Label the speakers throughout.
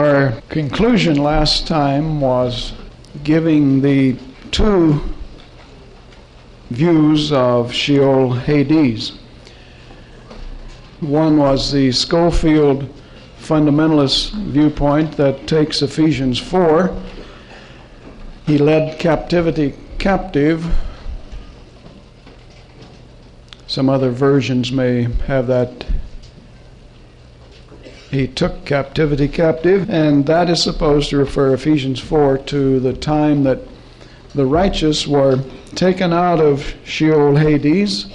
Speaker 1: Our conclusion last time was giving the two views of Sheol Hades. One was the Schofield fundamentalist viewpoint that takes Ephesians 4. He led captivity captive. Some other versions may have that. He took captivity captive, and that is supposed to refer, Ephesians 4, to the time that the righteous were taken out of Sheol Hades,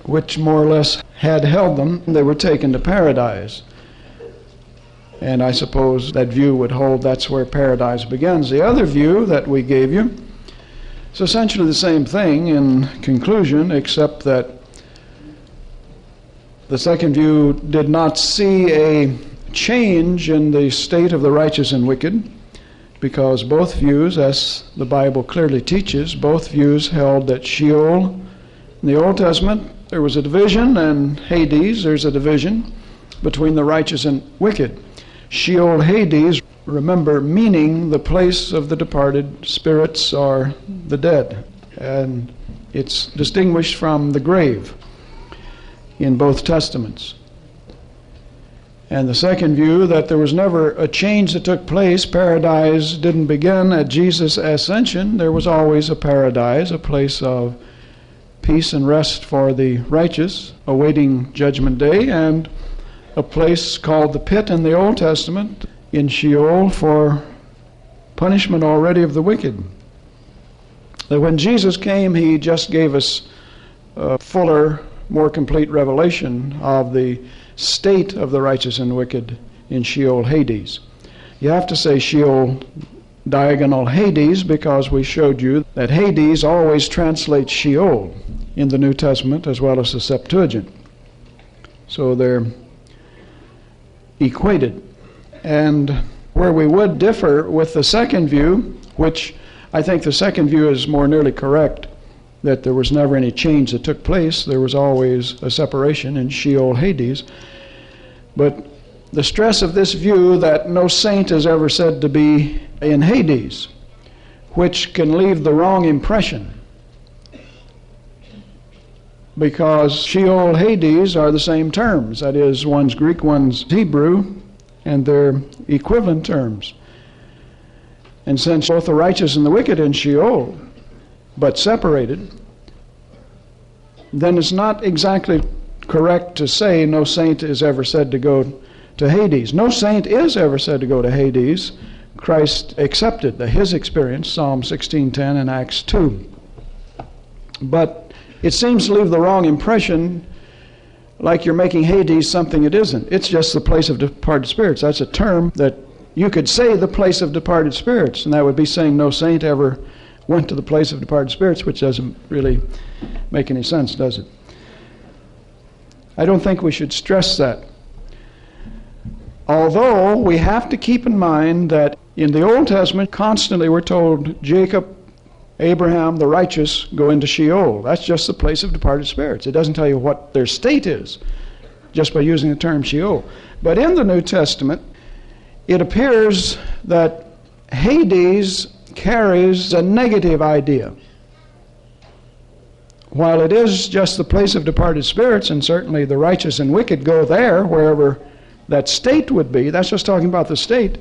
Speaker 1: which more or less had held them. They were taken to paradise. And I suppose that view would hold that's where paradise begins. The other view that we gave you is essentially the same thing in conclusion, except that the second view did not see a change in the state of the righteous and wicked, because both views, as the Bible clearly teaches, both views held that Sheol, in the Old Testament, there was a division, and Hades, there's a division between the righteous and wicked. Sheol Hades, remember, meaning the place of the departed spirits or the dead, and it's distinguished from the grave in both Testaments. And the second view, that there was never a change that took place. Paradise didn't begin at Jesus' ascension. There was always a paradise, a place of peace and rest for the righteous, awaiting Judgment Day, and a place called the pit in the Old Testament, in Sheol, for punishment already of the wicked. That when Jesus came, he just gave us a fuller, more complete revelation of the state of the righteous and wicked in Sheol Hades. You have to say Sheol diagonal Hades, because we showed you that Hades always translates Sheol in the New Testament as well as the Septuagint. So they're equated. And where we would differ with the second view, which I think the second view is more nearly correct, that there was never any change that took place. There was always a separation in Sheol Hades. But the stress of this view that no saint is ever said to be in Hades, which can leave the wrong impression, because Sheol Hades are the same terms. That is, one's Greek, one's Hebrew, and they're equivalent terms. And since both the righteous and the wicked in Sheol, but separated, then it's not exactly correct to say no saint is ever said to go to Hades. No saint is ever said to go to Hades. Christ accepted his experience, Psalm 16:10 and Acts 2. But it seems to leave the wrong impression, like you're making Hades something it isn't. It's just the place of departed spirits. That's a term that you could say the place of departed spirits, and that would be saying no saint ever went to the place of departed spirits, which doesn't really make any sense, does it? I don't think we should stress that. Although we have to keep in mind that in the Old Testament, constantly we're told Jacob, Abraham, the righteous, go into Sheol. That's just the place of departed spirits. It doesn't tell you what their state is, just by using the term Sheol. But in the New Testament, it appears that Hades carries a negative idea. While it is just the place of departed spirits, and certainly the righteous and wicked go there, wherever that state would be, that's just talking about the state.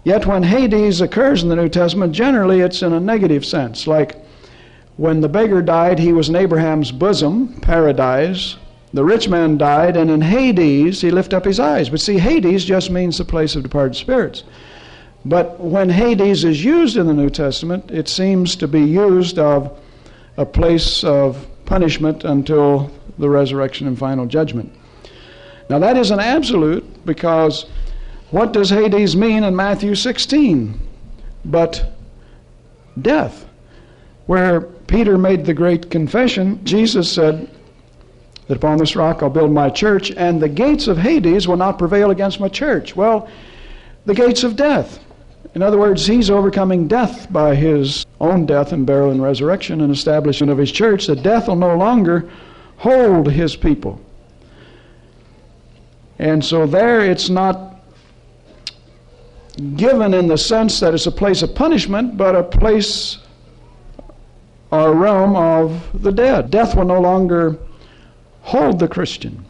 Speaker 1: Yet when Hades occurs in the New Testament, generally it's in a negative sense. Like when the beggar died, he was in Abraham's bosom, paradise. The rich man died, and in Hades he lifted up his eyes. But see, Hades just means the place of departed spirits. But when Hades is used in the New Testament, it seems to be used of a place of punishment until the resurrection and final judgment. Now that is an absolute, because what does Hades mean in Matthew 16 but death? Where Peter made the great confession, Jesus said that upon this rock I'll build my church, and the gates of Hades will not prevail against my church. Well, the gates of death. In other words, he's overcoming death by his own death and burial and resurrection and establishment of his church, that death will no longer hold his people. And so there it's not given in the sense that it's a place of punishment, but a place or realm of the dead. Death will no longer hold the Christian.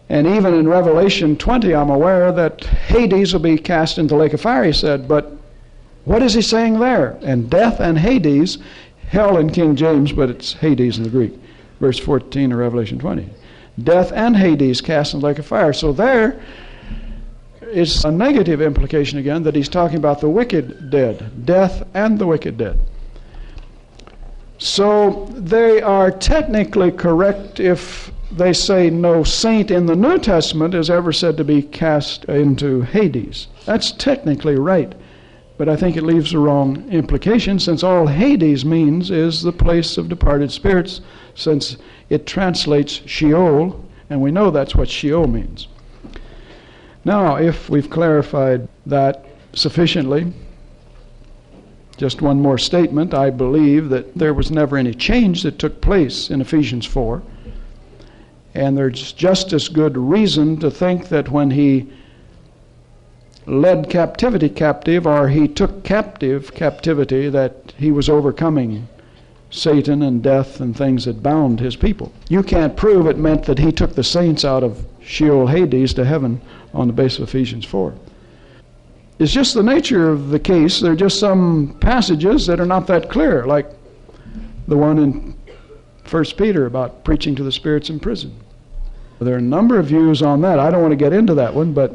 Speaker 1: And even in Revelation 20, I'm aware that Hades will be cast into the lake of fire, he said. But what is he saying there? And death and Hades, hell in King James, but it's Hades in the Greek. Verse 14 of Revelation 20. Death and Hades cast in the lake of fire. So there is a negative implication again, that he's talking about the wicked dead. Death and the wicked dead. So they are technically correct if they say no saint in the New Testament is ever said to be cast into Hades. That's technically right, but I think it leaves the wrong implication, since all Hades means is the place of departed spirits, since it translates Sheol, and we know that's what Sheol means. Now, if we've clarified that sufficiently, just one more statement. I believe that there was never any change that took place in Ephesians 4. And there's just as good reason to think that when he led captivity captive, or he took captivity, that he was overcoming Satan and death and things that bound his people. You can't prove it meant that he took the saints out of Sheol, Hades, to heaven on the basis of Ephesians 4. It's just the nature of the case. There are just some passages that are not that clear, like the one in 1 Peter about preaching to the spirits in prison. There are a number of views on that. I don't want to get into that one, but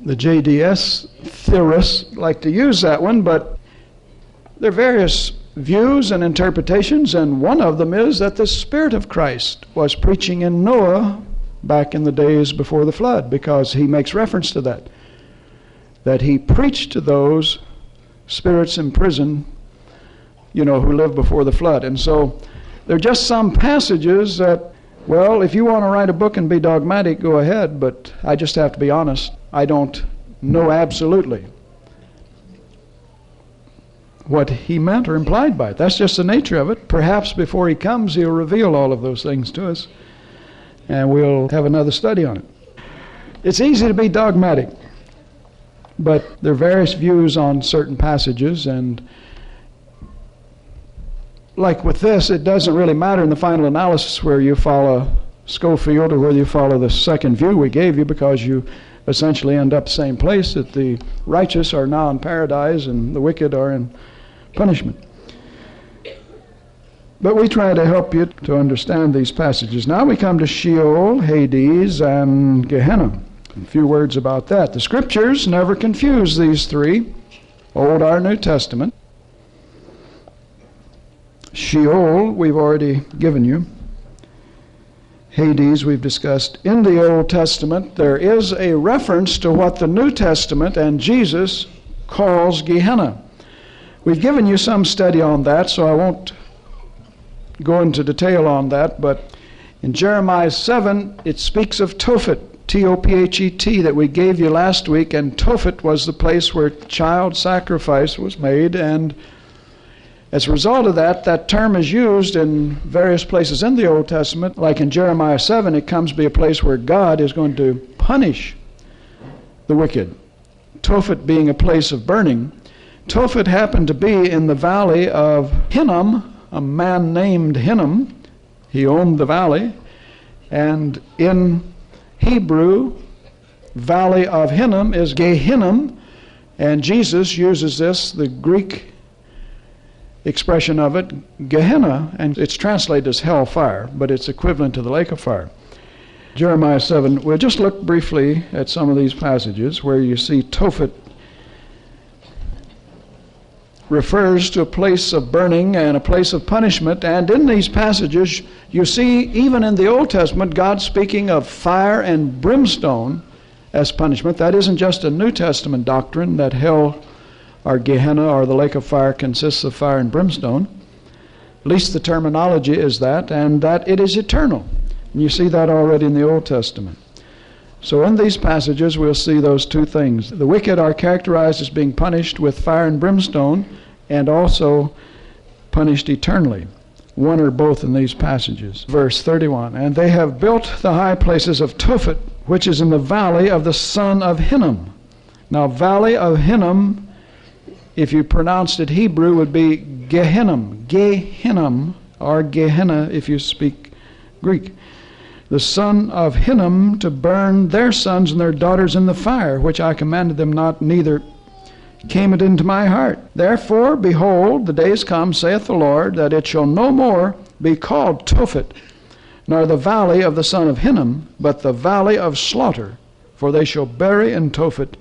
Speaker 1: the JDS theorists like to use that one, but there are various views and interpretations, and one of them is that the Spirit of Christ was preaching in Noah back in the days before the flood, because he makes reference to that he preached to those spirits in prison, who lived before the flood. And so there are just some passages that, well, if you want to write a book and be dogmatic, go ahead, but I just have to be honest. I don't know absolutely what he meant or implied by it. That's just the nature of it. Perhaps before he comes, he'll reveal all of those things to us, and we'll have another study on it. It's easy to be dogmatic, but there are various views on certain passages, and like with this, it doesn't really matter in the final analysis where you follow Schofield or whether you follow the second view we gave you, because you essentially end up the same place, that the righteous are now in paradise and the wicked are in punishment. But we try to help you to understand these passages. Now we come to Sheol, Hades, and Gehenna. A few words about that. The Scriptures never confuse these three, Old or New Testament. Sheol, we've already given you. Hades, we've discussed. In the Old Testament, there is a reference to what the New Testament and Jesus calls Gehenna. We've given you some study on that, so I won't go into detail on that, but in Jeremiah 7, it speaks of Tophet, T-O-P-H-E-T, that we gave you last week, and Tophet was the place where child sacrifice was made, and as a result of that, that term is used in various places in the Old Testament. Like in Jeremiah 7, it comes to be a place where God is going to punish the wicked. Tophet being a place of burning. Tophet happened to be in the valley of Hinnom, a man named Hinnom. He owned the valley. And in Hebrew, valley of Hinnom is Gehinnom. And Jesus uses this, the Greek expression of it, Gehenna, and it's translated as hellfire, but it's equivalent to the lake of fire. Jeremiah 7, we'll just look briefly at some of these passages where you see Tophet refers to a place of burning and a place of punishment, and in these passages you see, even in the Old Testament, God speaking of fire and brimstone as punishment. That isn't just a New Testament doctrine, that hell or Gehenna or the lake of fire consists of fire and brimstone. At least the terminology is that, and that it is eternal. And you see that already in the Old Testament. So in these passages we'll see those two things. The wicked are characterized as being punished with fire and brimstone, and also punished eternally. one or both in these passages. Verse 31, and they have built the high places of Tophet, which is in the valley of the son of Hinnom. Now, valley of Hinnom, if you pronounced it Hebrew, would be Gehinnom, or Gehenna if you speak Greek. The son of Hinnom, to burn their sons and their daughters in the fire, which I commanded them not, neither came it into my heart. Therefore, behold, the days come, saith the Lord, that it shall no more be called Tophet, nor the valley of the son of Hinnom, but the valley of slaughter. For they shall bury in Tophet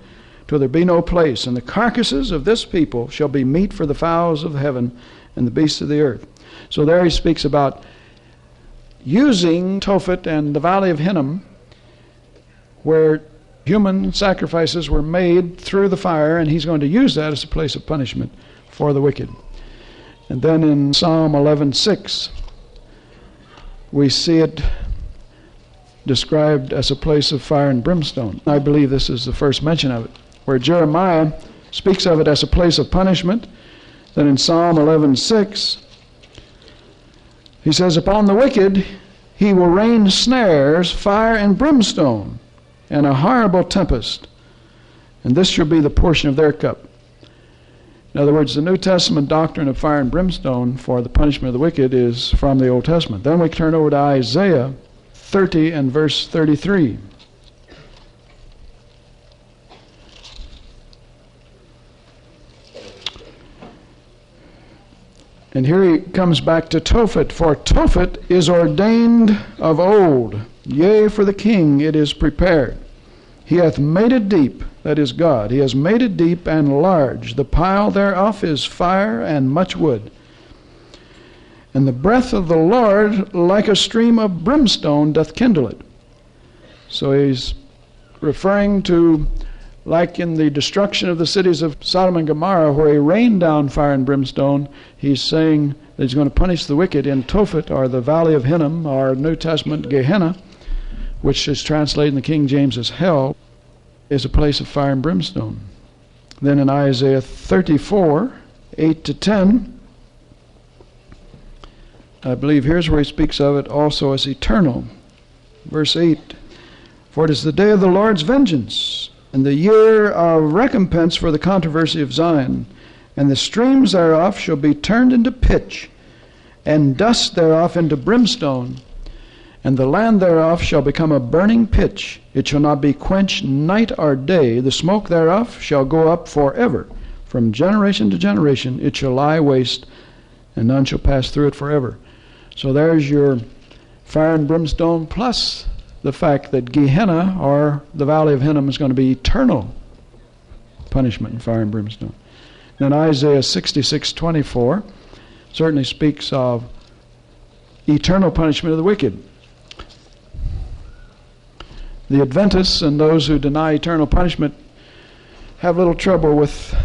Speaker 1: till there be no place, and the carcasses of this people shall be meat for the fowls of heaven and the beasts of the earth. So there he speaks about using Tophet and the valley of Hinnom, where human sacrifices were made through the fire, and he's going to use that as a place of punishment for the wicked. And then in Psalm 11:6, we see it described as a place of fire and brimstone. I believe this is the first mention of it, where Jeremiah speaks of it as a place of punishment. Then in Psalm 11:6, he says, upon the wicked he will rain snares, fire and brimstone, and a horrible tempest, and this shall be the portion of their cup. In other words, the New Testament doctrine of fire and brimstone for the punishment of the wicked is from the Old Testament. Then we turn over to Isaiah 30 and verse 33. And here he comes back to Tophet. For Tophet is ordained of old, yea, for the king it is prepared. He hath made it deep, that is God. He has made it deep and large. The pile thereof is fire and much wood. And the breath of the Lord, like a stream of brimstone, doth kindle it. So he's referring to, like in the destruction of the cities of Sodom and Gomorrah, where he rained down fire and brimstone, he's saying that he's going to punish the wicked in Tophet, or the valley of Hinnom, or New Testament Gehenna, which is translated in the King James as hell, is a place of fire and brimstone. Then in Isaiah 34, 8-10, I believe here's where he speaks of it also as eternal. Verse 8, for it is the day of the Lord's vengeance, and the year of recompense for the controversy of Zion. And the streams thereof shall be turned into pitch, and dust thereof into brimstone. And the land thereof shall become a burning pitch. It shall not be quenched night or day. The smoke thereof shall go up forever. From generation to generation it shall lie waste, and none shall pass through it forever. So there's your fire and brimstone, plus the fact that Gehenna, or the valley of Hinnom, is going to be eternal punishment in fire and brimstone. Then Isaiah 66:24 certainly speaks of eternal punishment of the wicked. The Adventists and those who deny eternal punishment have little trouble with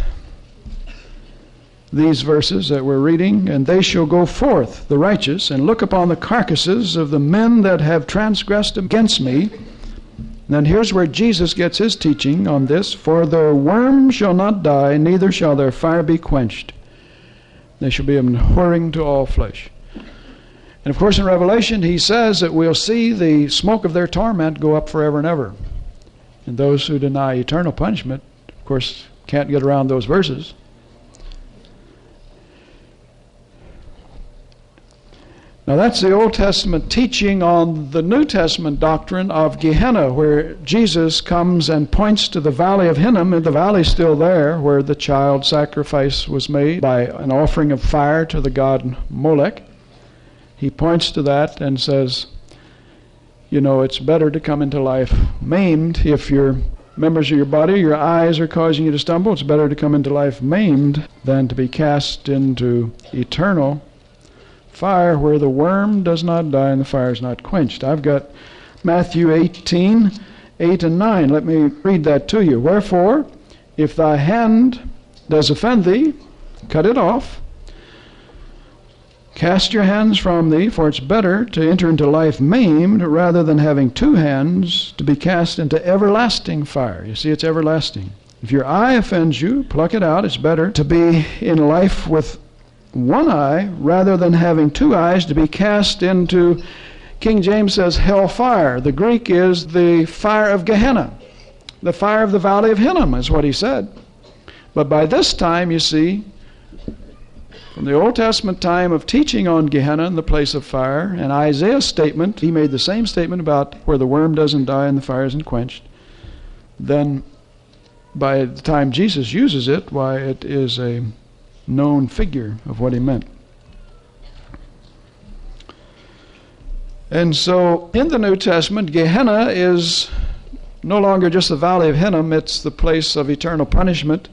Speaker 1: these verses that we're reading. And they shall go forth, the righteous, and look upon the carcasses of the men that have transgressed against me. And then here's where Jesus gets his teaching on this. For their worm shall not die, neither shall their fire be quenched. They shall be abhorring to all flesh. And of course in Revelation he says that we'll see the smoke of their torment go up forever and ever. And those who deny eternal punishment, of course, can't get around those verses. Now that's the Old Testament teaching on the New Testament doctrine of Gehenna, where Jesus comes and points to the valley of Hinnom, and the valley's still there, where the child sacrifice was made by an offering of fire to the god Molech. He points to that and says, you know, it's better to come into life maimed. If your members of your body, your eyes are causing you to stumble, it's better to come into life maimed than to be cast into eternal fire where the worm does not die and the fire is not quenched. I've got Matthew 18, 8 and 9. Let me read that to you. Wherefore, if thy hand does offend thee, cut it off. Cast your hands from thee, for it's better to enter into life maimed rather than having two hands to be cast into everlasting fire. You see, it's everlasting. If your eye offends you, pluck it out. It's better to be in life with one eye rather than having two eyes, to be cast into, King James says, hellfire. The Greek is the fire of Gehenna. The fire of the valley of Hinnom is what he said. But by this time, you see, from the Old Testament time of teaching on Gehenna and the place of fire, and Isaiah's statement, he made the same statement about where the worm doesn't die and the fire isn't quenched. Then by the time Jesus uses it, why, it is a known figure of what he meant. And so in the New Testament, Gehenna is no longer just the valley of Hinnom, it's the place of eternal punishment.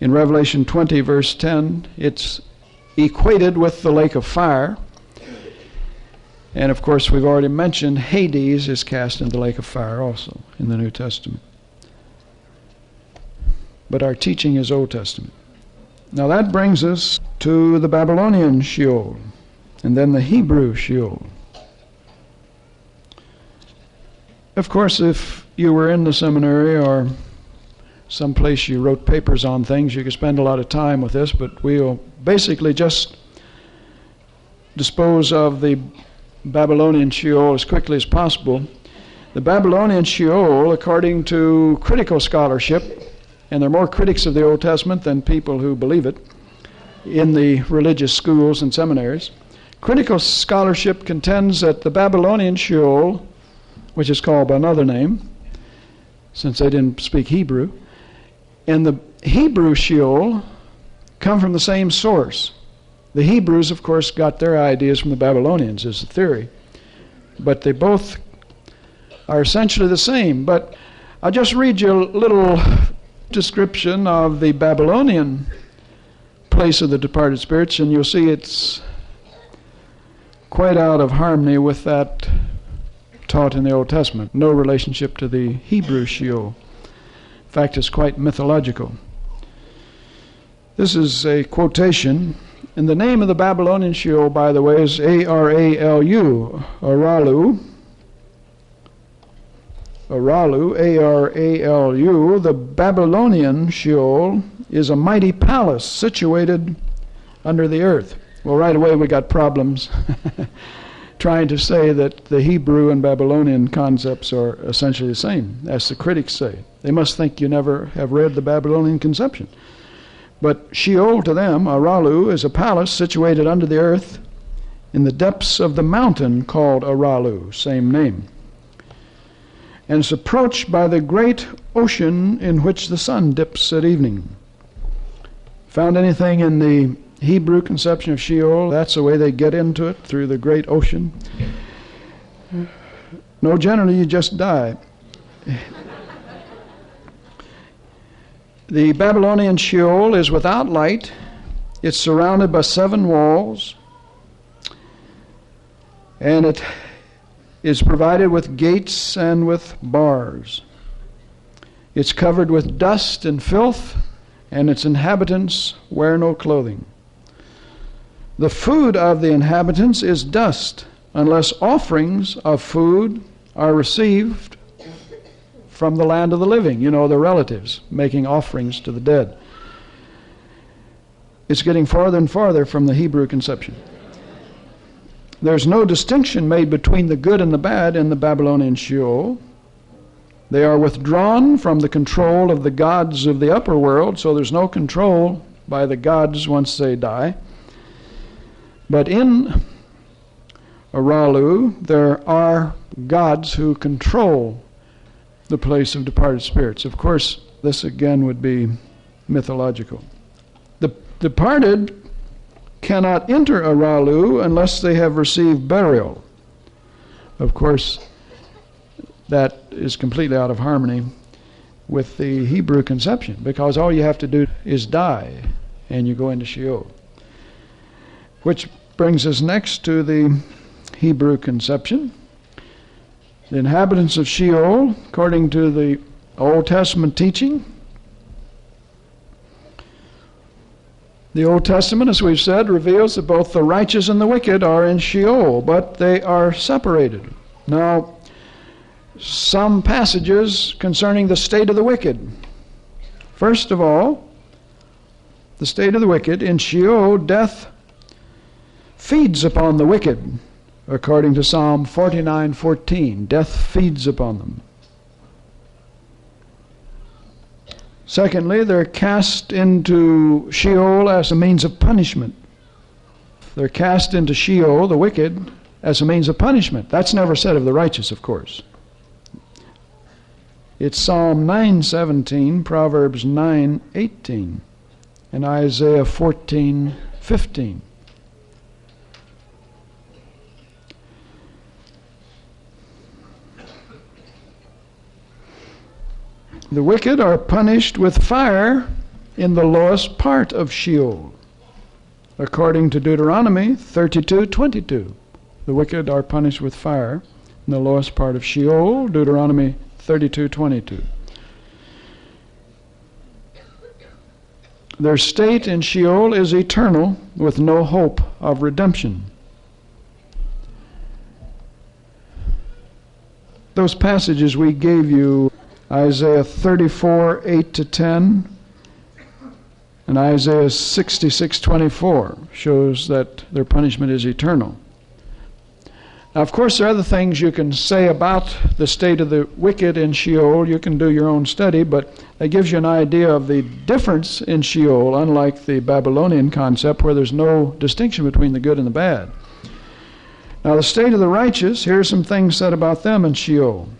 Speaker 1: In Revelation 20, verse 10, it's equated with the lake of fire. And of course, we've already mentioned Hades is cast into the lake of fire also in the New Testament. But our teaching is Old Testament. Now that brings us to the Babylonian Sheol, and then the Hebrew Sheol. Of course, if you were in the seminary or someplace you wrote papers on things, you could spend a lot of time with this, but we'll basically just dispose of the Babylonian Sheol as quickly as possible. The Babylonian Sheol, according to critical scholarship, and there are more critics of the Old Testament than people who believe it in the religious schools and seminaries, critical scholarship contends that the Babylonian Sheol, which is called by another name, since they didn't speak Hebrew, and the Hebrew Sheol come from the same source. The Hebrews, of course, got their ideas from the Babylonians, is the theory. But they both are essentially the same. But I'll just read you a little description of the Babylonian place of the departed spirits, and you'll see it's quite out of harmony with that taught in the Old Testament. No relationship to the Hebrew Sheol. In fact, it's quite mythological. This is a quotation. And the name of the Babylonian Sheol, by the way, is Aralu. Aralu. Aralu, A-R-A-L-U. The Babylonian Sheol is a mighty palace situated under the earth. Well, right away we got problems trying to say that the Hebrew and Babylonian concepts are essentially the same, as the critics say. They must think you never have read the Babylonian conception. But Sheol to them, Aralu, is a palace situated under the earth in the depths of the mountain called Aralu, same name. And it's approached by the great ocean in which the sun dips at evening. Found anything in the Hebrew conception of Sheol? That's the way they get into it, through the great ocean. No, generally you just die. The Babylonian Sheol is without light. It's surrounded by 7 walls. And it is provided with gates and with bars. It's covered with dust and filth, and its inhabitants wear no clothing. The food of the inhabitants is dust, unless offerings of food are received from the land of the living, the relatives, making offerings to the dead. It's getting farther and farther from the Hebrew conception. There's no distinction made between the good and the bad in the Babylonian Sheol. They are withdrawn from the control of the gods of the upper world, so there's no control by the gods once they die. But in Aralu, there are gods who control the place of departed spirits. Of course, this again would be mythological. The departed cannot enter Aralu unless they have received burial. Of course, that is completely out of harmony with the Hebrew conception, because all you have to do is die and you go into Sheol. Which brings us next to the Hebrew conception. The inhabitants of Sheol, according to the Old Testament teaching. The Old Testament, as we've said, reveals that both the righteous and the wicked are in Sheol, but they are separated. Now, some passages concerning the state of the wicked. First of all, the state of the wicked. In Sheol, death feeds upon the wicked, according to Psalm 49:14. Death feeds upon them. Secondly, they're cast into Sheol as a means of punishment. They're cast into Sheol, the wicked, as a means of punishment. That's never said of the righteous, of course. It's Psalm 9:17, Proverbs 9:18, and Isaiah 14:15. The wicked are punished with fire in the lowest part of Sheol, according to Deuteronomy 32:22. The wicked are punished with fire in the lowest part of Sheol, Deuteronomy 32:22. Their state in Sheol is eternal, with no hope of redemption. Those passages we gave you, Isaiah 34:8-10, and Isaiah 66:24, shows that their punishment is eternal. Now, of course, there are other things you can say about the state of the wicked in Sheol. You can do your own study, but that gives you an idea of the difference in Sheol, unlike the Babylonian concept where there's no distinction between the good and the bad. Now, the state of the righteous, here are some things said about them in Sheol.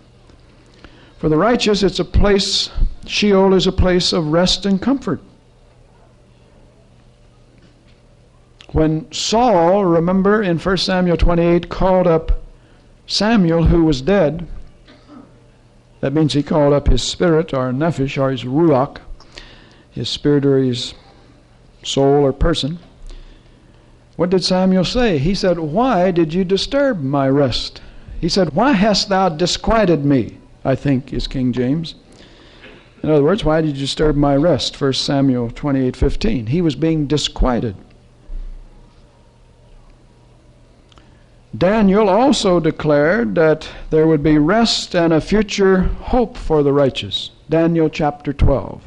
Speaker 1: For the righteous, it's a place, Sheol is a place of rest and comfort. When Saul, remember in 1 Samuel 28, called up Samuel who was dead, that means he called up his spirit, or nephesh, or his ruach, his spirit or his soul or person. What did Samuel say? He said, "Why did you disturb my rest?" He said, "Why hast thou disquieted me?" I think is King James. In other words, why did you disturb my rest? 1 Samuel 28:15. He was being disquieted. Daniel also declared that there would be rest and a future hope for the righteous. Daniel chapter 12.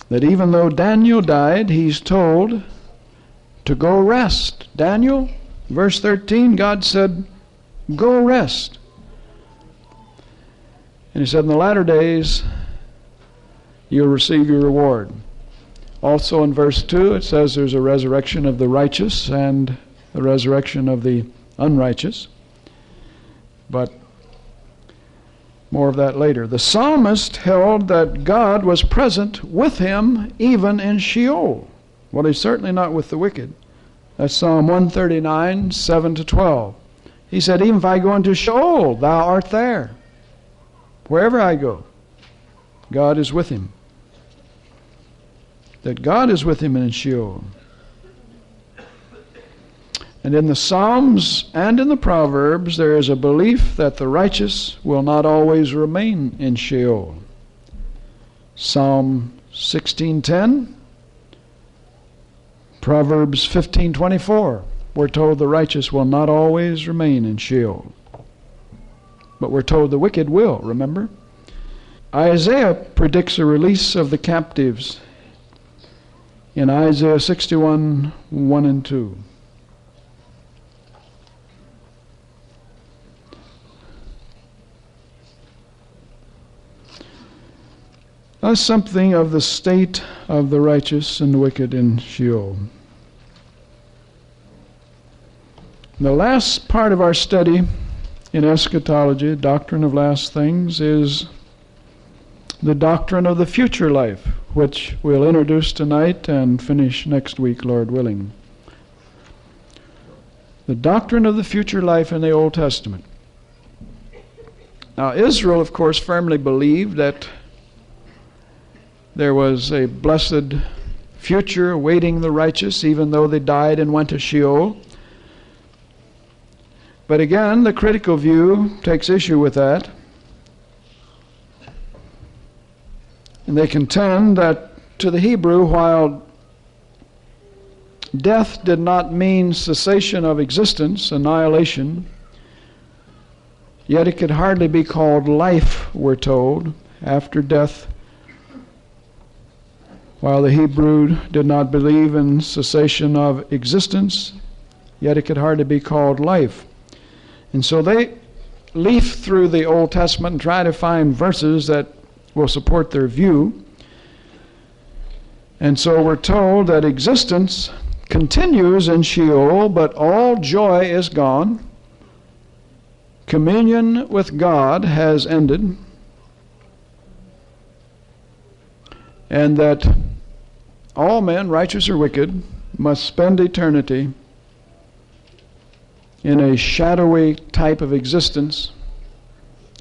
Speaker 1: That even though Daniel died, he's told to go rest. Daniel, verse 13, God said, "Go rest." And he said, in the latter days, you'll receive your reward. Also in verse 2, it says there's a resurrection of the righteous and a resurrection of the unrighteous. But more of that later. The psalmist held that God was present with him even in Sheol. Well, he's certainly not with the wicked. That's Psalm 139, 7-12. He said, even if I go into Sheol, thou art there. Wherever I go, God is with him. That God is with him in Sheol. And in the Psalms and in the Proverbs, there is a belief that the righteous will not always remain in Sheol. Psalm 16:10, Proverbs 15:24. We're told the righteous will not always remain in Sheol. But we're told the wicked will, remember? Isaiah predicts a release of the captives in Isaiah 61, 1 and 2. That's something of the state of the righteous and the wicked in Sheol. The last part of our study in eschatology, doctrine of last things, is the doctrine of the future life, which we'll introduce tonight and finish next week, Lord willing. The doctrine of the future life in the Old Testament. Now, Israel, of course, firmly believed that there was a blessed future awaiting the righteous, even though they died and went to Sheol. But again, the critical view takes issue with that. And they contend that to the Hebrew, while death did not mean cessation of existence, annihilation, yet it could hardly be called life, we're told. After death, While the Hebrew did not believe in cessation of existence, yet it could hardly be called life. And so they leaf through the Old Testament and try to find verses that will support their view. And so we're told that existence continues in Sheol, but all joy is gone. Communion with God has ended. And that all men, righteous or wicked, must spend eternity in a shadowy type of existence,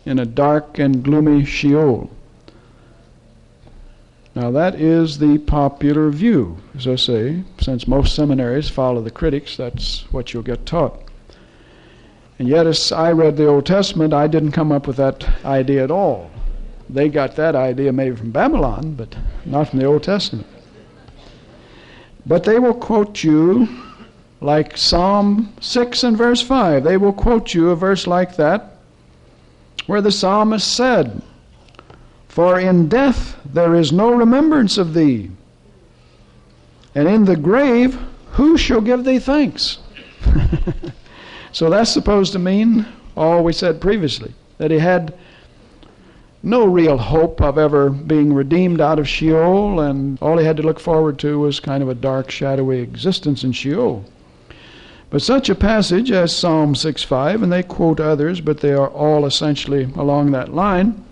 Speaker 1: in a dark and gloomy Sheol. Now that is the popular view. As I say, since most seminaries follow the critics, that's what you'll get taught. And yet as I read the Old Testament, I didn't come up with that idea at all. They got that idea maybe from Babylon, but not from the Old Testament. But they will quote you like Psalm 6 and verse 5. They will quote you a verse like that, where the psalmist said, "For in death there is no remembrance of thee, and in the grave who shall give thee thanks?" So that's supposed to mean all we said previously, that he had no real hope of ever being redeemed out of Sheol, and all he had to look forward to was kind of a dark, shadowy existence in Sheol. But such a passage as Psalm 6:5, and they quote others, but they are all essentially along that line,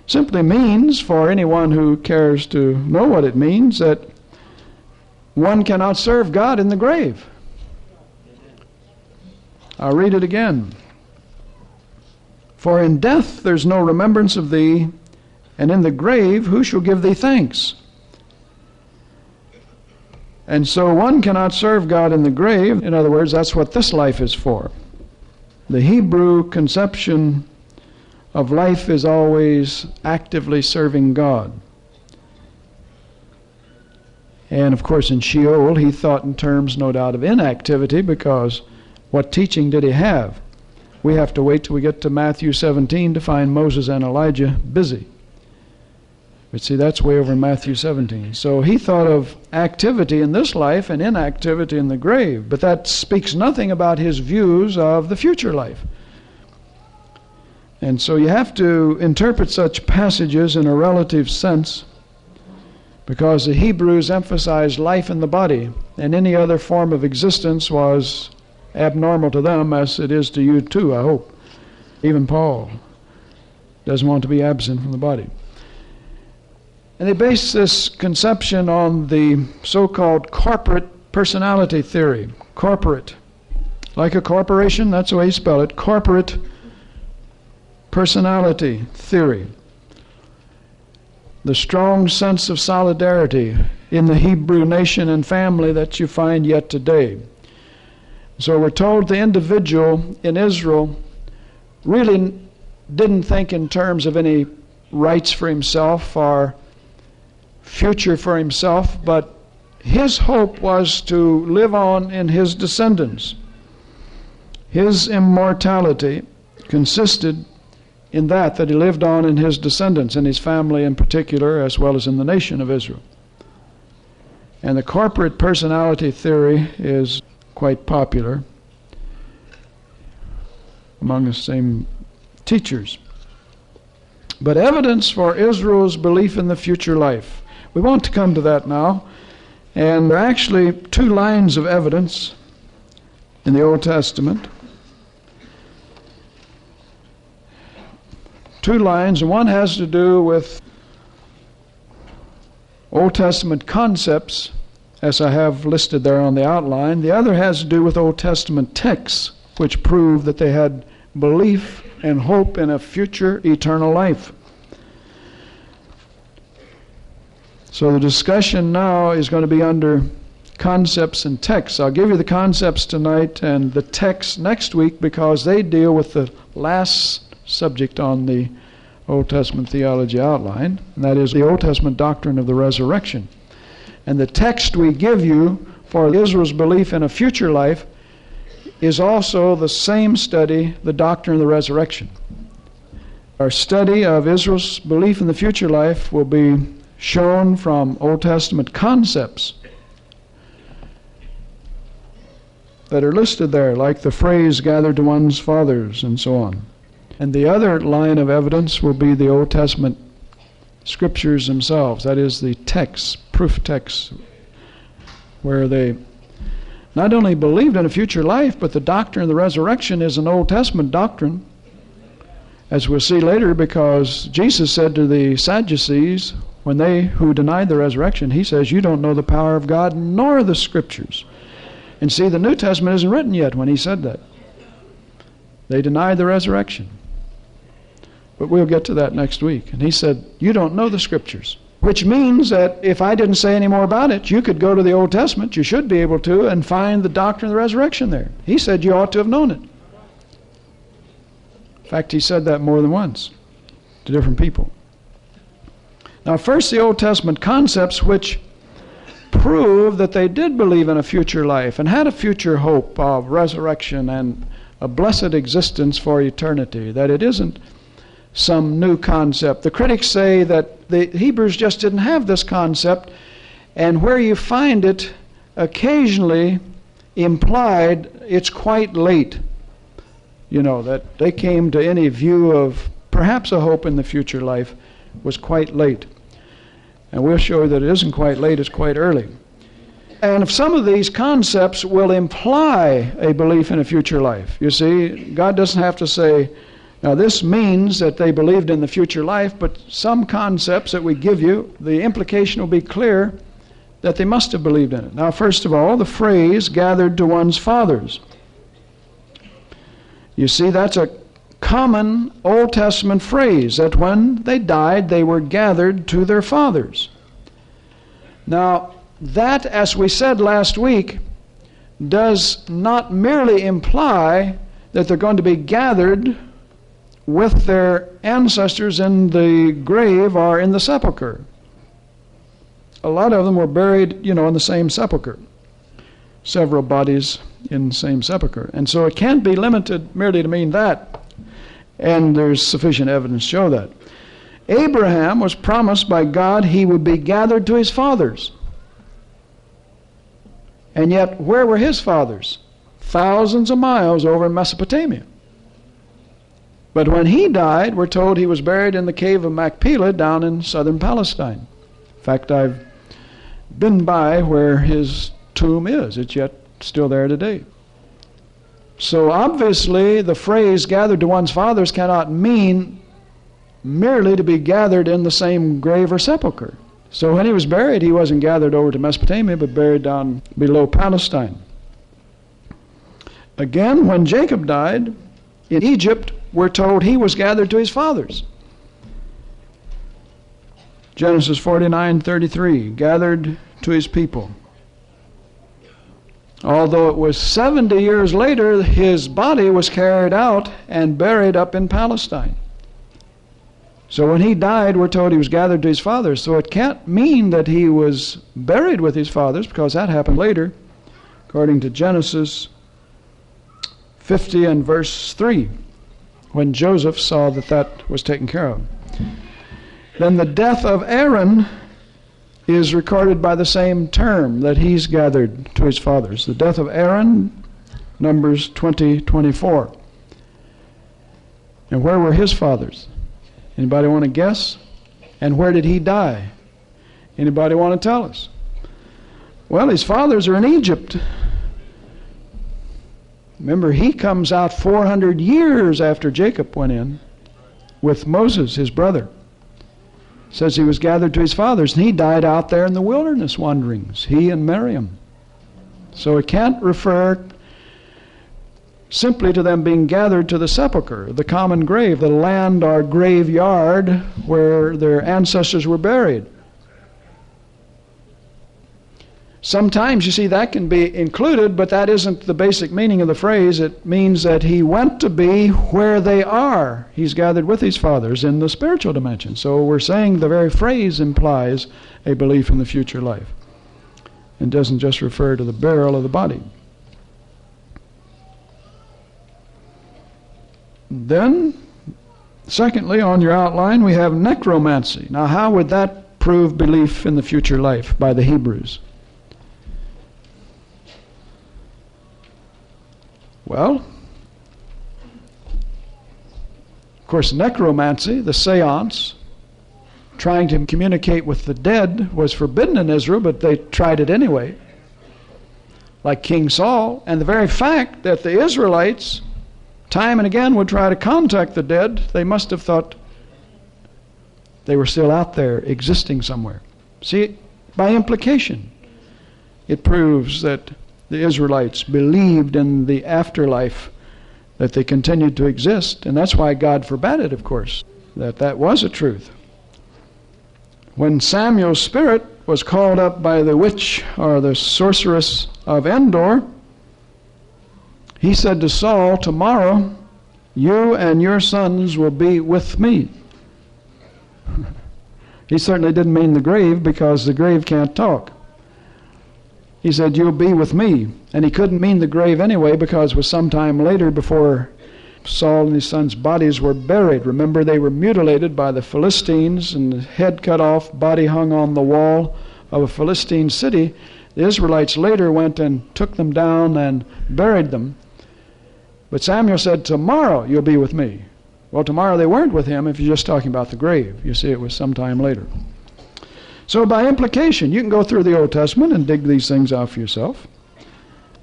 Speaker 1: simply means, for anyone who cares to know what it means, that one cannot serve God in the grave. I'll read it again. "For in death there's no remembrance of thee, and in the grave who shall give thee thanks?" And so one cannot serve God in the grave. In other words, that's what this life is for. The Hebrew conception of life is always actively serving God. And of course in Sheol he thought in terms, no doubt, of inactivity, because what teaching did he have? We have to wait till we get to Matthew 17 to find Moses and Elijah busy. But see, that's way over in Matthew 17. So he thought of activity in this life and inactivity in the grave. But that speaks nothing about his views of the future life. And so you have to interpret such passages in a relative sense, because the Hebrews emphasized life in the body, and any other form of existence was abnormal to them, as it is to you too, I hope. Even Paul doesn't want to be absent from the body. And they base this conception on the so-called corporate personality theory. Corporate. Like a corporation, that's the way you spell it. Corporate personality theory. The strong sense of solidarity in the Hebrew nation and family that you find yet today. So we're told the individual in Israel really didn't think in terms of any rights for himself or future for himself, but his hope was to live on in his descendants. His immortality consisted in that he lived on in his descendants, in his family in particular, as well as in the nation of Israel. And the corporate personality theory is quite popular among the same teachers. But evidence for Israel's belief in the future life. We want to come to that now. And there are actually two lines of evidence in the Old Testament. Two lines, and one has to do with Old Testament concepts, as I have listed there on the outline. The other has to do with Old Testament texts, which prove that they had belief and hope in a future eternal life. So the discussion now is going to be under concepts and texts. I'll give you the concepts tonight and the texts next week, because they deal with the last subject on the Old Testament theology outline, and that is the Old Testament doctrine of the resurrection. And the text we give you for Israel's belief in a future life is also the same study, the doctrine of the resurrection. Our study of Israel's belief in the future life will be shown from Old Testament concepts that are listed there, like the phrase gathered to one's fathers and so on. And the other line of evidence will be the Old Testament scriptures themselves, that is the texts, proof texts, where they not only believed in a future life, but the doctrine of the resurrection is an Old Testament doctrine, as we'll see later, because Jesus said to the Sadducees, when they who denied the resurrection, he says, you don't know the power of God nor the scriptures. And see, the New Testament isn't written yet when he said that. They denied the resurrection. But we'll get to that next week. And he said, you don't know the scriptures. Which means that if I didn't say any more about it, you could go to the Old Testament, you should be able to, and find the doctrine of the resurrection there. He said you ought to have known it. In fact, he said that more than once to different people. Now, first, the Old Testament concepts which prove that they did believe in a future life and had a future hope of resurrection and a blessed existence for eternity, that it isn't some new concept. The critics say that the Hebrews just didn't have this concept, and where you find it occasionally implied, it's quite late. That they came to any view of perhaps a hope in the future life was quite late. And we'll show you that it isn't quite late, it's quite early. And if some of these concepts will imply a belief in a future life. You see, God doesn't have to say, now this means that they believed in the future life, but some concepts that we give you, the implication will be clear that they must have believed in it. Now, first of all, the phrase gathered to one's fathers. You see, that's a common Old Testament phrase, that when they died, they were gathered to their fathers. Now, that, as we said last week, does not merely imply that they're going to be gathered with their ancestors in the grave or in the sepulcher. A lot of them were buried, in the same sepulcher. Several bodies in the same sepulcher. And so it can't be limited merely to mean that. And there's sufficient evidence to show that. Abraham was promised by God he would be gathered to his fathers. And yet, where were his fathers? Thousands of miles over in Mesopotamia. But when he died, we're told he was buried in the cave of Machpelah down in southern Palestine. In fact, I've been by where his tomb is. It's yet still there today. So obviously, the phrase gathered to one's fathers cannot mean merely to be gathered in the same grave or sepulcher. So when he was buried, he wasn't gathered over to Mesopotamia, but buried down below Palestine. Again, when Jacob died in Egypt, we're told he was gathered to his fathers. Genesis 49:33, gathered to his people. Although it was 70 years later, his body was carried out and buried up in Palestine. So when he died, we're told he was gathered to his fathers. So it can't mean that he was buried with his fathers, because that happened later, according to Genesis 50 and verse 3, when Joseph saw that that was taken care of. Then the death of Aaron is recorded by the same term, that he's gathered to his fathers. The death of Aaron, Numbers 20:24. And where were his fathers? Anybody want to guess? And where did he die? Anybody want to tell us? Well, his fathers are in Egypt. Remember, he comes out 400 years after Jacob went in with Moses, his brother. Says he was gathered to his fathers, and he died out there in the wilderness wanderings, he and Miriam. So it can't refer simply to them being gathered to the sepulcher, the common grave, the land or graveyard where their ancestors were buried. Sometimes, you see, that can be included, but that isn't the basic meaning of the phrase. It means that he went to be where they are. He's gathered with his fathers in the spiritual dimension. So we're saying the very phrase implies a belief in the future life. It doesn't just refer to the burial of the body. Then, secondly, on your outline, we have necromancy. Now, how would that prove belief in the future life by the Hebrews? Well, of course, necromancy, the seance, trying to communicate with the dead, was forbidden in Israel, but they tried it anyway, like King Saul. And the very fact that the Israelites time and again would try to contact the dead, they must have thought they were still out there existing somewhere. See, by implication, it proves that the Israelites believed in the afterlife, that they continued to exist, and that's why God forbade it, of course, that was a truth. When Samuel's spirit was called up by the witch or the sorceress of Endor, he said to Saul, "Tomorrow you and your sons will be with me." He certainly didn't mean the grave, because the grave can't talk. He said, "You'll be with me." And he couldn't mean the grave anyway, because it was sometime later before Saul and his sons' bodies were buried. Remember, they were mutilated by the Philistines, and the head cut off, body hung on the wall of a Philistine city. The Israelites later went and took them down and buried them. But Samuel said, "Tomorrow you'll be with me." Well, tomorrow they weren't with him if you're just talking about the grave. You see, it was sometime later. So by implication, you can go through the Old Testament and dig these things out for yourself.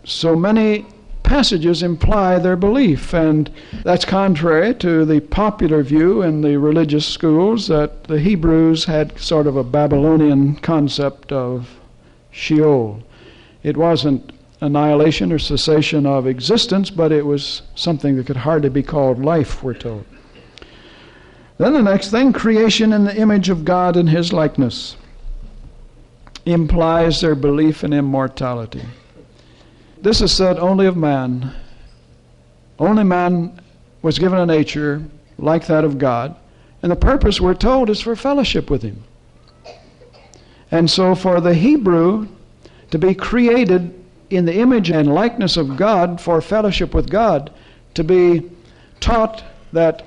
Speaker 1: So many passages imply their belief, and that's contrary to the popular view in the religious schools that the Hebrews had sort of a Babylonian concept of Sheol. It wasn't annihilation or cessation of existence, but it was something that could hardly be called life, we're told. Then the next thing, creation in the image of God and His likeness, implies their belief in immortality. This is said only of man. Only man was given a nature like that of God, and the purpose, we're told, is for fellowship with Him. And so for the Hebrew to be created in the image and likeness of God for fellowship with God, to be taught that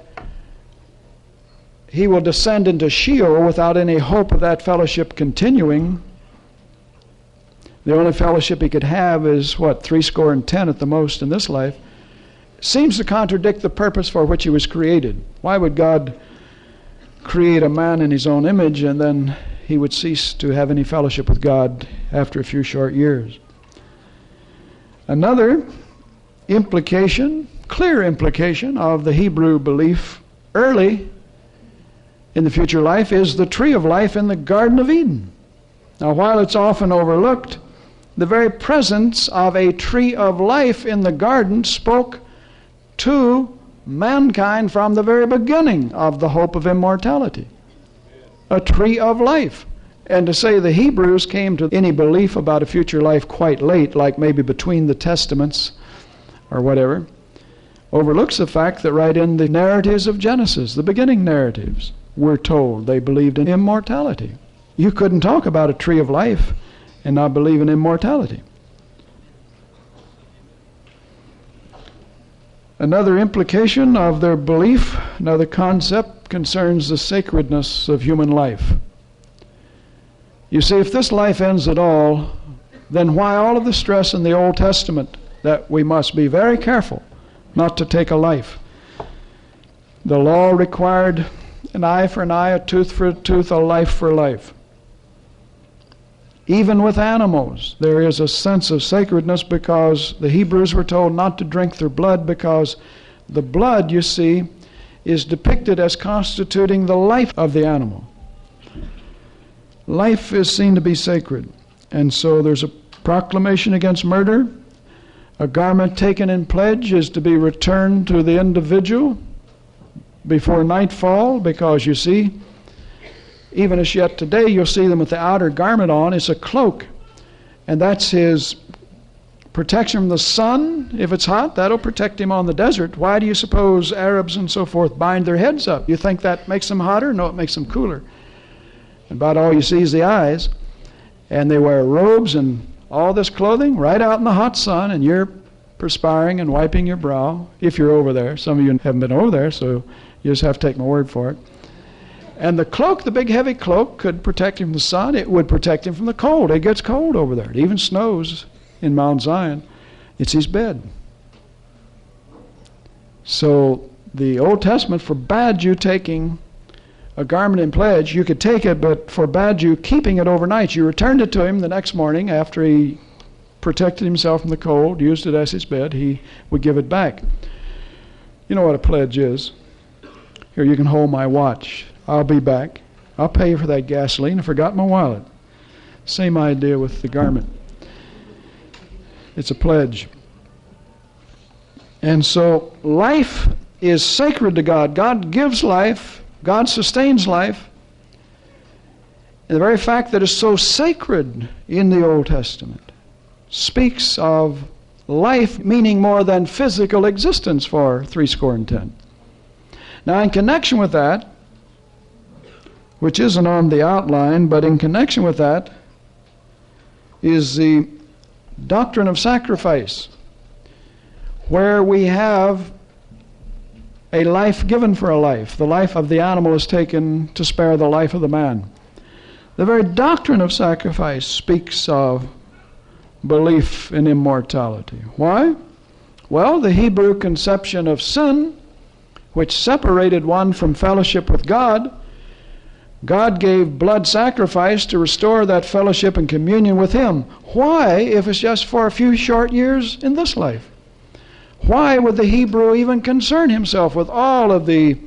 Speaker 1: he will descend into Sheol without any hope of that fellowship continuing. The only fellowship he could have is, 70 at the most in this life, seems to contradict the purpose for which he was created. Why would God create a man in His own image and then he would cease to have any fellowship with God after a few short years? Another implication, clear implication of the Hebrew belief early in the future life is the tree of life in the Garden of Eden. Now, while it's often overlooked, the very presence of a tree of life in the garden spoke to mankind from the very beginning of the hope of immortality. A tree of life. And to say the Hebrews came to any belief about a future life quite late, like maybe between the Testaments or whatever, overlooks the fact that right in the narratives of Genesis, the beginning narratives, we're told they believed in immortality. You couldn't talk about a tree of life and not believe in immortality. Another implication of their belief, another concept, concerns the sacredness of human life. You see, if this life ends at all, then why all of the stress in the Old Testament that we must be very careful not to take a life? The law required an eye for an eye, a tooth for a tooth, a life for life. Even with animals, there is a sense of sacredness, because the Hebrews were told not to drink their blood, because the blood, you see, is depicted as constituting the life of the animal. Life is seen to be sacred, and so there's a proclamation against murder. A garment taken in pledge is to be returned to the individual before nightfall, because you see, even as yet today, you'll see them with the outer garment on. It's a cloak, and that's his protection from the sun. If it's hot, that'll protect him on the desert. Why do you suppose Arabs and so forth bind their heads up? You think that makes them hotter? No, it makes them cooler. About all you see is the eyes, and they wear robes and all this clothing right out in the hot sun, and you're perspiring and wiping your brow if you're over there. Some of you haven't been over there, so you just have to take my word for it. And the cloak, the big heavy cloak, could protect him from the sun. It would protect him from the cold. It gets cold over there. It even snows in Mount Zion. It's his bed. So the Old Testament forbade you taking a garment in pledge. You could take it, but forbade you keeping it overnight. You returned it to him the next morning after he protected himself from the cold, used it as his bed. He would give it back. You know what a pledge is. Here, you can hold my watch. I'll be back. I'll pay you for that gasoline. I forgot my wallet. Same idea with the garment. It's a pledge. And so life is sacred to God. God gives life. God sustains life. And the very fact that it's so sacred in the Old Testament speaks of life meaning more than physical existence for 70. Now, in connection with that, which isn't on the outline, but in connection with that is the doctrine of sacrifice, where we have a life given for a life. The life of the animal is taken to spare the life of the man. The very doctrine of sacrifice speaks of belief in immortality. Why? Well, the Hebrew conception of sin, which separated one from fellowship with God, God gave blood sacrifice to restore that fellowship and communion with Him. Why, if it's just for a few short years in this life? Why would the Hebrew even concern himself with all of the,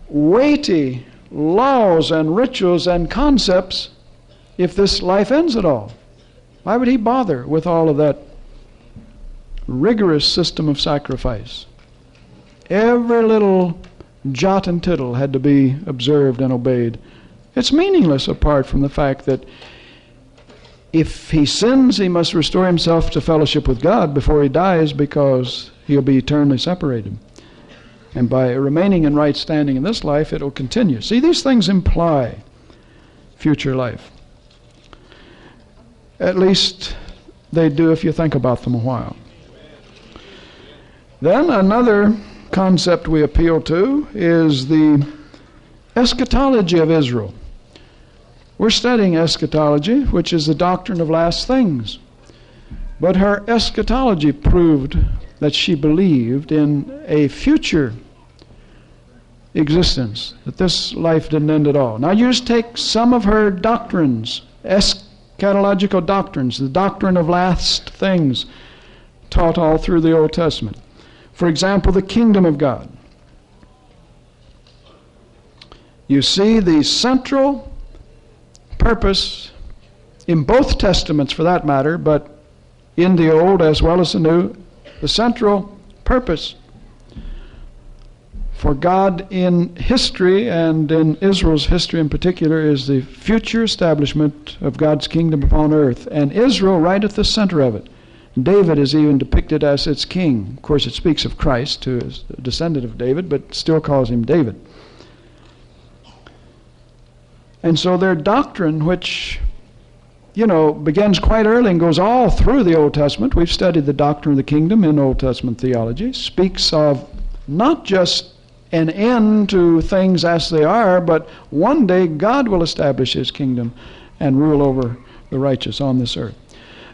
Speaker 1: weighty laws and rituals and concepts if this life ends at all? Why would he bother with all of that rigorous system of sacrifice? Every little jot and tittle had to be observed and obeyed. It's meaningless apart from the fact that if he sins, he must restore himself to fellowship with God before he dies, because he'll be eternally separated. And by remaining in right standing in this life, it will continue. See, these things imply future life. At least they do if you think about them a while. Then another concept we appeal to is the eschatology of Israel. We're studying eschatology, which is the doctrine of last things. But her eschatology proved that she believed in a future existence, that this life didn't end at all. Now you just take some of her doctrines, eschatological doctrines, the doctrine of last things, taught all through the Old Testament. For example, the kingdom of God. You see the central purpose in both testaments, for that matter, but in the Old as well as the New, the central purpose for God in history, and in Israel's history in particular, is the future establishment of God's kingdom upon earth, and Israel right at the center of it. David is even depicted as its king. Of course, it speaks of Christ, who is a descendant of David, but still calls him David. And so their doctrine, which, begins quite early and goes all through the Old Testament — we've studied the doctrine of the kingdom in Old Testament theology — speaks of not just an end to things as they are, but one day God will establish His kingdom and rule over the righteous on this earth.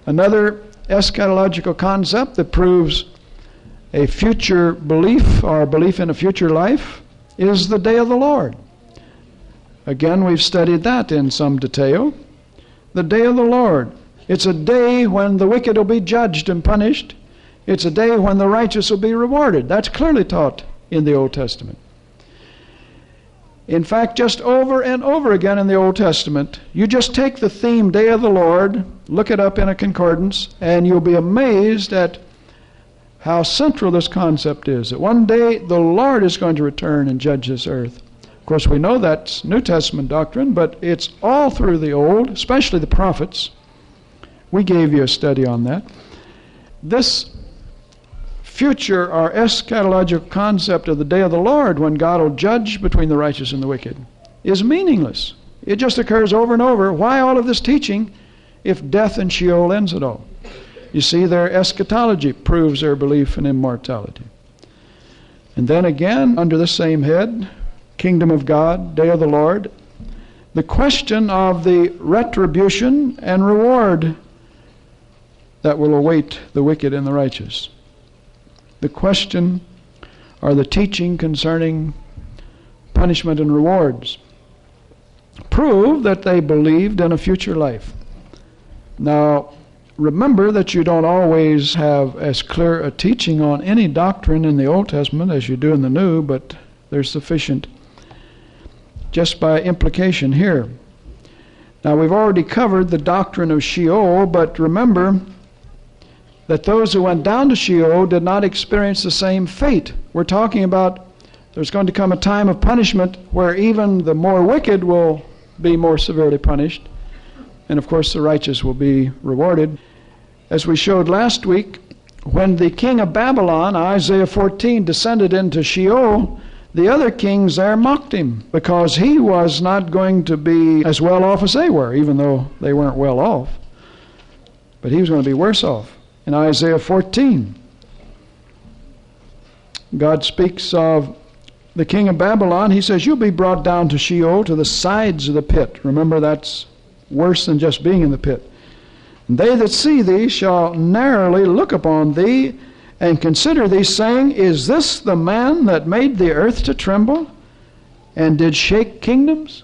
Speaker 1: Another eschatological concept that proves a future belief, or a belief in a future life, is the day of the Lord. Again, we've studied that in some detail. The day of the Lord. It's a day when the wicked will be judged and punished. It's a day when the righteous will be rewarded. That's clearly taught in the Old Testament. In fact, just over and over again in the Old Testament, you just take the theme Day of the Lord, look it up in a concordance, and you'll be amazed at how central this concept is, that one day the Lord is going to return and judge this earth. Of course, we know that's New Testament doctrine, but it's all through the Old, especially the prophets. We gave you a study on that. This future or eschatological concept of the day of the Lord, when God will judge between the righteous and the wicked, is meaningless. It just occurs over and over. Why all of this teaching if death and Sheol ends it all? You see, their eschatology proves their belief in immortality. And then again, under the same head, kingdom of God, day of the Lord, the question of the retribution and reward that will await the wicked and the righteous. The question or the teaching concerning punishment and rewards prove that they believed in a future life. Now, remember that you don't always have as clear a teaching on any doctrine in the Old Testament as you do in the New, but there's sufficient just by implication here. Now, we've already covered the doctrine of Sheol, but remember that those who went down to Sheol did not experience the same fate. We're talking about there's going to come a time of punishment where even the more wicked will be more severely punished, and of course the righteous will be rewarded. As we showed last week, when the king of Babylon, Isaiah 14, descended into Sheol, the other kings there mocked him because he was not going to be as well off as they were, even though they weren't well off. But he was going to be worse off. In Isaiah 14, God speaks of the king of Babylon. He says, you'll be brought down to Sheol, to the sides of the pit. Remember, that's worse than just being in the pit. And they that see thee shall narrowly look upon thee, and consider thee, saying, is this the man that made the earth to tremble, and did shake kingdoms?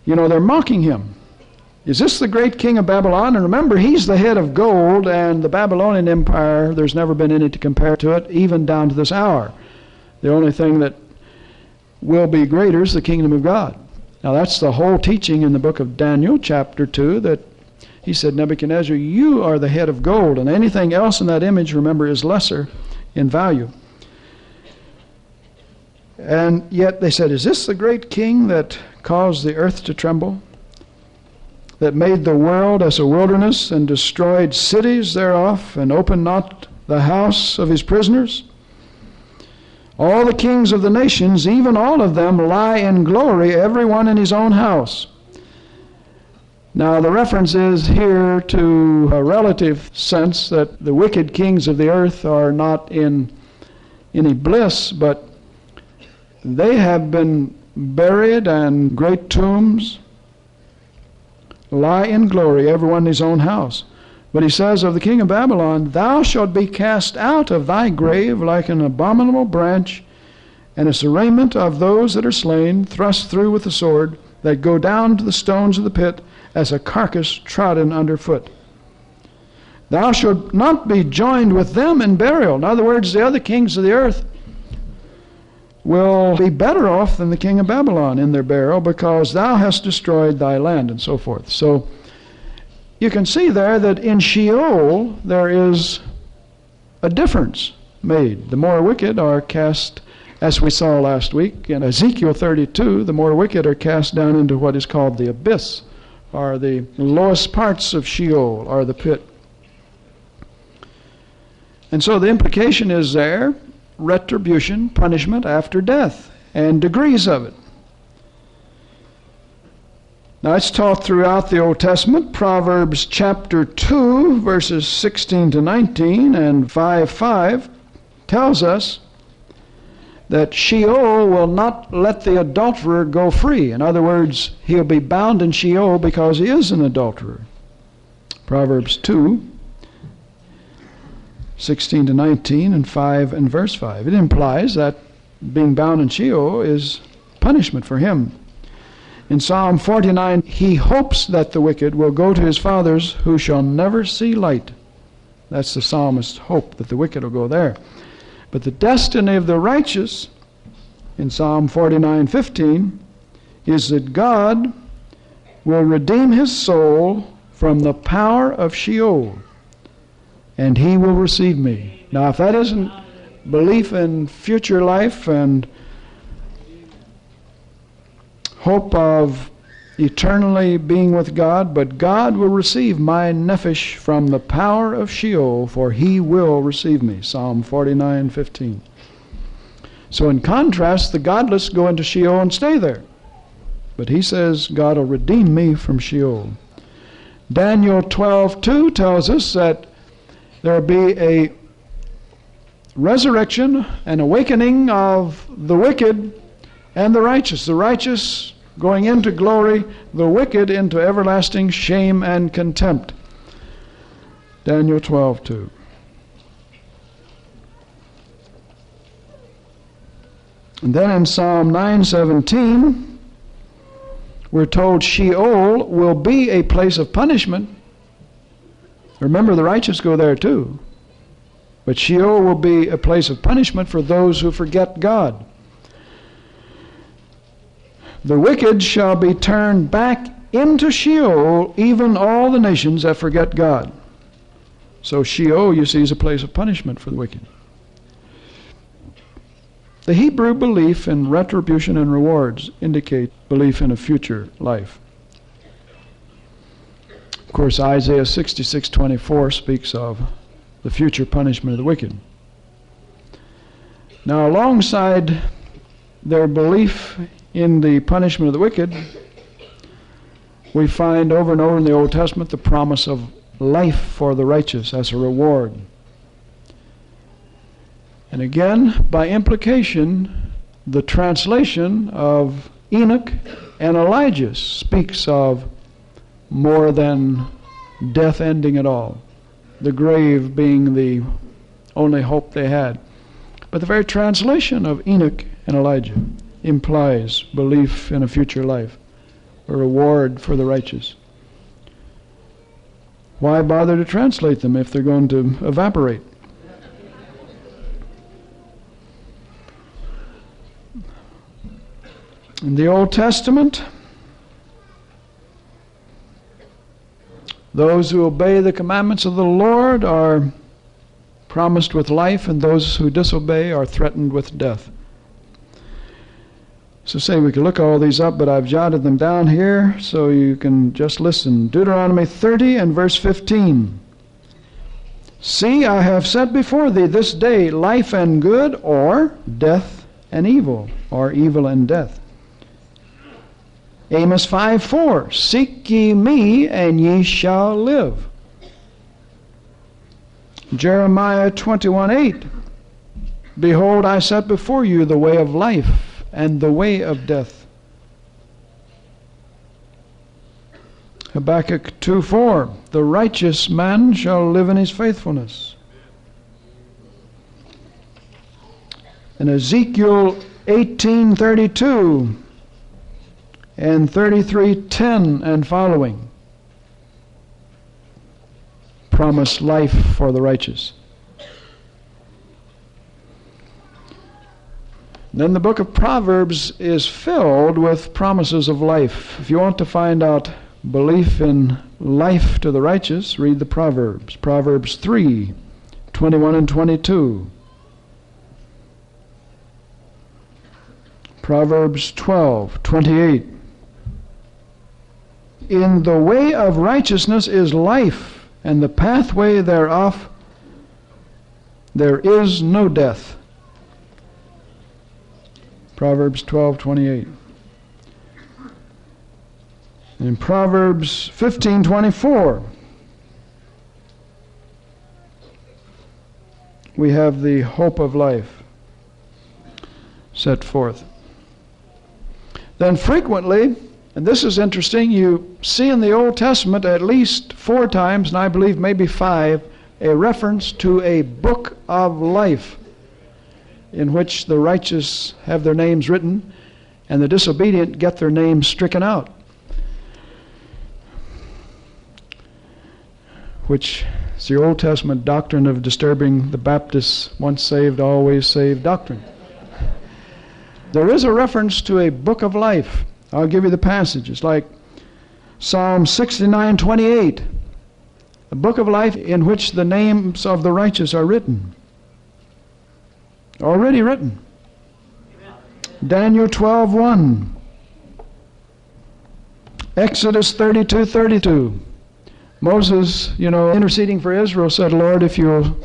Speaker 1: You know, they're mocking him. Is this the great king of Babylon? And remember, he's the head of gold, and the Babylonian Empire, there's never been any to compare to it, even down to this hour. The only thing that will be greater is the kingdom of God. Now, that's the whole teaching in the book of Daniel, chapter 2, that he said, Nebuchadnezzar, you are the head of gold, and anything else in that image, remember, is lesser in value. And yet they said, is this the great king that caused the earth to tremble, that made the world as a wilderness, and destroyed cities thereof, and opened not the house of his prisoners? All the kings of the nations, even all of them, lie in glory, every one in his own house. Now, the reference is here to a relative sense that the wicked kings of the earth are not in any bliss, but they have been buried, and great tombs lie in glory, everyone in his own house. But he says of the king of Babylon, thou shalt be cast out of thy grave like an abominable branch, and as the raiment of those that are slain, thrust through with the sword, that go down to the stones of the pit, as a carcass trodden underfoot. Thou shalt not be joined with them in burial. In other words, the other kings of the earth will be better off than the king of Babylon in their burial, because thou hast destroyed thy land, and so forth. So you can see there that in Sheol there is a difference made. The more wicked are cast, as we saw last week in Ezekiel 32, the more wicked are cast down into what is called the abyss, or the lowest parts of Sheol, or the pit. And so the implication is there, retribution, punishment after death, and degrees of it. Now, it's taught throughout the Old Testament. Proverbs chapter 2, verses 16 to 19, and 5:5 tells us that Sheol will not let the adulterer go free. In other words, he'll be bound in Sheol because he is an adulterer. Proverbs 2, 16 to 19, and 5 and verse 5. It implies that being bound in Sheol is punishment for him. In Psalm 49, he hopes that the wicked will go to his fathers who shall never see light. That's the psalmist's hope, that the wicked will go there. But the destiny of the righteous, in Psalm 49:15, is that God will redeem his soul from the power of Sheol, and he will receive me. Now, if that isn't belief in future life and hope of eternally being with God, but God will receive my nephesh from the power of Sheol, for he will receive me. Psalm 49:15. So in contrast, the godless go into Sheol and stay there. But he says, God will redeem me from Sheol. Daniel 12:2 tells us that there will be a resurrection, an awakening of the wicked and the righteous going into glory, the wicked into everlasting shame and contempt. Daniel 12:2. And then in Psalm 9:17, we're told Sheol will be a place of punishment. Remember, the righteous go there too. But Sheol will be a place of punishment for those who forget God. The wicked shall be turned back into Sheol, even all the nations that forget God. So Sheol, you see, is a place of punishment for the wicked. The Hebrew belief in retribution and rewards indicate belief in a future life. Of course, Isaiah 66:24 speaks of the future punishment of the wicked. Now, alongside their belief in the punishment of the wicked, we find over and over in the Old Testament the promise of life for the righteous as a reward. And again, by implication, the translation of Enoch and Elijah speaks of more than death ending at all, the grave being the only hope they had. But the very translation of Enoch and Elijah implies belief in a future life, a reward for the righteous. Why bother to translate them if they're going to evaporate? In the Old Testament, those who obey the commandments of the Lord are promised with life, and those who disobey are threatened with death. So say we could look all these up, but I've jotted them down here so you can just listen. Deuteronomy 30 and verse 15. See, I have set before thee this day life and good, or death and evil, or evil and death. Amos 5:4, seek ye me, and ye shall live. Jeremiah 21:8, behold, I set before you the way of life and the way of death. Habakkuk 2:4, the righteous man shall live in his faithfulness. And Ezekiel 18:32 and 33:10 and following promise life for the righteous. Then the book of Proverbs is filled with promises of life. If you want to find out belief in life to the righteous, read the Proverbs. Proverbs 3:21 and 22. Proverbs 12:28. In the way of righteousness is life, and the pathway thereof there is no death. Proverbs 12:28. In Proverbs 15:24, we have the hope of life set forth. Then frequently, and this is interesting, you see in the Old Testament at least 4 times, and I believe maybe 5, a reference to a book of life in which the righteous have their names written and the disobedient get their names stricken out, which is the Old Testament doctrine of disturbing the Baptists' once saved, always saved doctrine. There is a reference to a book of life. I'll give you the passages, like Psalm 69:28, a book of life in which the names of the righteous are written. Already written. Daniel 12:1. Exodus 32:32. Moses, interceding for Israel, said, Lord, if you'll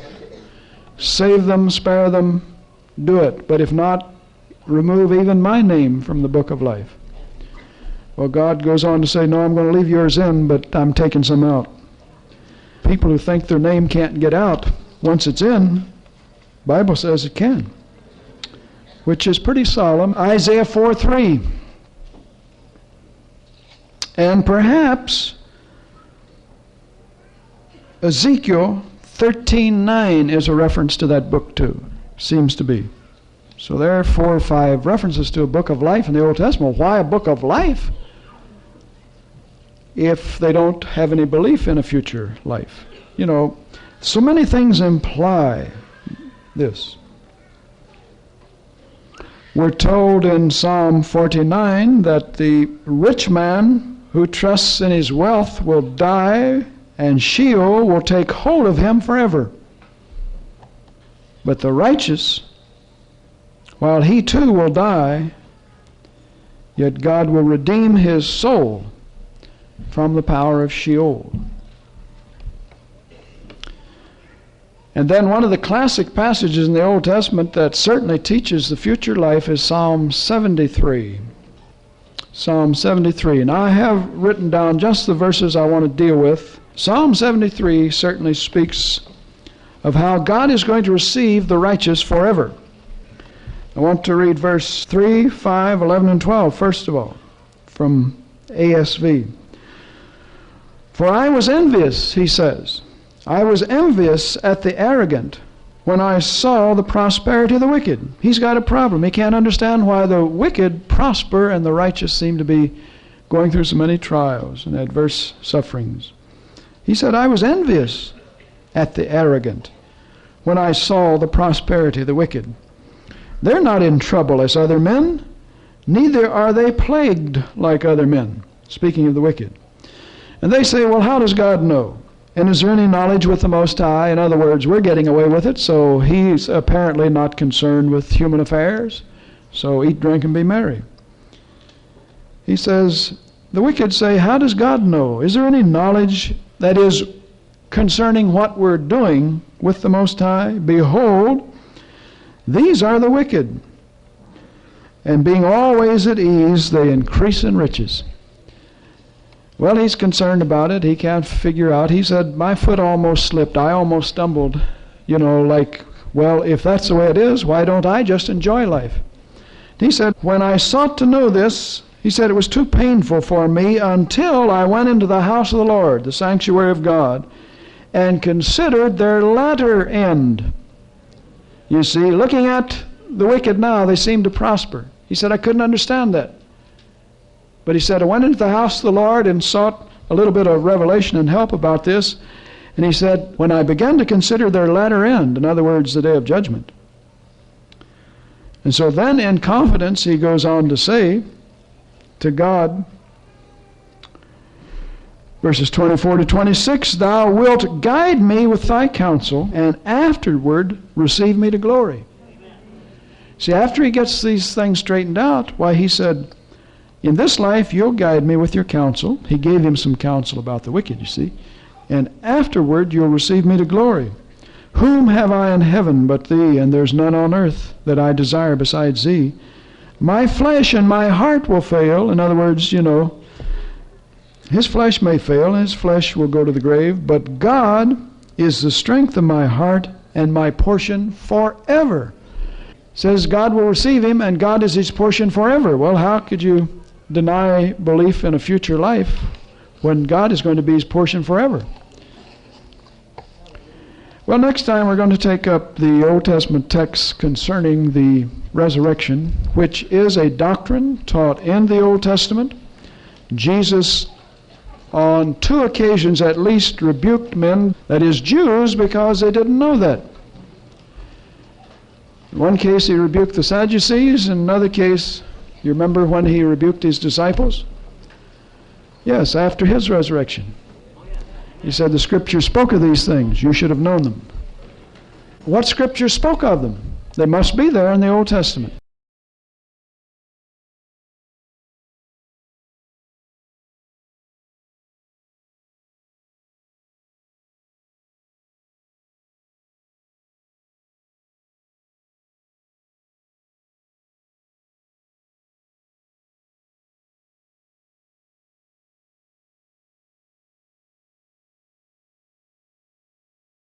Speaker 1: save them, spare them, do it. But if not, remove even my name from the book of life. Well, God goes on to say, no, I'm going to leave yours in, but I'm taking some out. People who think their name can't get out, once it's in, the Bible says it can. which is pretty solemn, Isaiah 4:3. And perhaps Ezekiel 13:9 is a reference to that book too. Seems to be. So there are 4 or 5 references to a book of life in the Old Testament. Why a book of life if they don't have any belief in a future life? You know, so many things imply this. We're told in Psalm 49 that the rich man who trusts in his wealth will die, and Sheol will take hold of him forever. But the righteous, while he too will die, yet God will redeem his soul from the power of Sheol. And then one of the classic passages in the Old Testament that certainly teaches the future life is Psalm 73. Psalm 73. Now I have written down just the verses I want to deal with. Psalm 73 certainly speaks of how God is going to receive the righteous forever. I want to read verse 3, 5, 11, and 12 first of all from ASV. For I was envious, he says. I was envious at the arrogant when I saw the prosperity of the wicked. He's got a problem. He can't understand why the wicked prosper and the righteous seem to be going through so many trials and adverse sufferings. He said, I was envious at the arrogant when I saw the prosperity of the wicked. They're not in trouble as other men, neither are they plagued like other men, speaking of the wicked. And they say, well, how does God know? And is there any knowledge with the Most High? In other words, we're getting away with it, so he's apparently not concerned with human affairs. So eat, drink, and be merry. He says, the wicked say, how does God know? Is there any knowledge that is concerning what we're doing with the Most High? Behold, these are the wicked. And being always at ease, they increase in riches. Well, he's concerned about it. He can't figure out. He said, my foot almost slipped. I almost stumbled. You know, like, well, if that's the way it is, why don't I just enjoy life? He said, when I sought to know this, he said, it was too painful for me until I went into the house of the Lord, the sanctuary of God, and considered their latter end. You see, looking at the wicked now, they seem to prosper. He said, I couldn't understand that. But he said, I went into the house of the Lord and sought a little bit of revelation and help about this. And he said, when I began to consider their latter end, in other words, the day of judgment. And so then in confidence he goes on to say to God, verses 24 to 26, thou wilt guide me with thy counsel, and afterward receive me to glory. Amen. See, after he gets these things straightened out, why he said, in this life you'll guide me with your counsel. He gave him some counsel about the wicked, you see. And afterward you'll receive me to glory. Whom have I in heaven but thee, and there's none on earth that I desire besides thee. My flesh and my heart will fail. In other words, you know, his flesh may fail, and his flesh will go to the grave, but God is the strength of my heart and my portion forever. Says God will receive him, and God is his portion forever. Well, how could you deny belief in a future life when God is going to be his portion forever? Well, next time we're going to take up the Old Testament text concerning the resurrection, which is a doctrine taught in the Old Testament. Jesus on 2 occasions at least rebuked men, that is Jews, because they didn't know that. In one case he rebuked the Sadducees, in another case, you remember when he rebuked his disciples? Yes, after his resurrection. He said, the Scripture spoke of these things. You should have known them. What Scripture spoke of them? They must be there in the Old Testament.